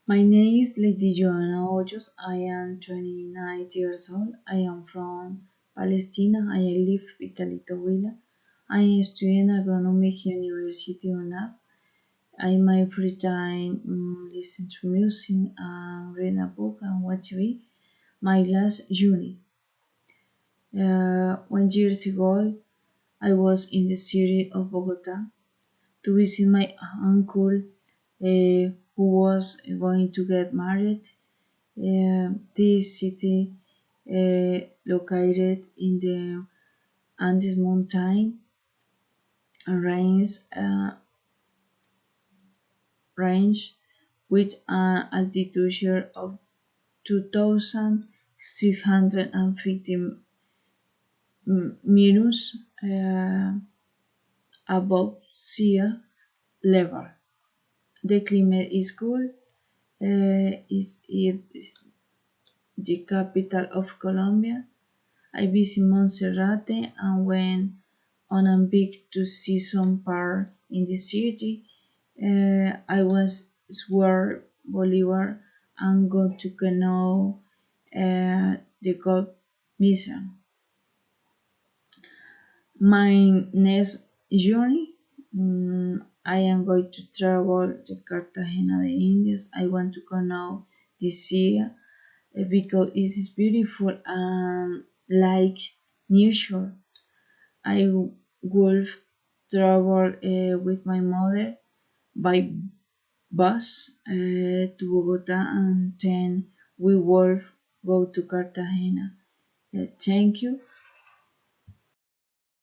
My name is Lady Joanna Hoyos. I am 29 years old. I am from Palestine. I live in Vitalito Villa. I am studying agronomic University of I my free time listen to music and read a book and watch TV. My last uni. 1 years ago, I was in the city of Bogota to visit my uncle who was going to get married. This city located in the Andes mountain range with an altitude of 2,650 meters above sea level. The climate is cool. It is the capital of Colombia. I visit Monserrate and went on a big two-season park in the city. I was swore Bolivar and go to canoe the gold mission. My next journey, I am going to travel to Cartagena de Indias. I want to canoe this year because it is beautiful and like nature. I will travel with my mother by bus to Bogota and then we will go to Cartagena. Thank you.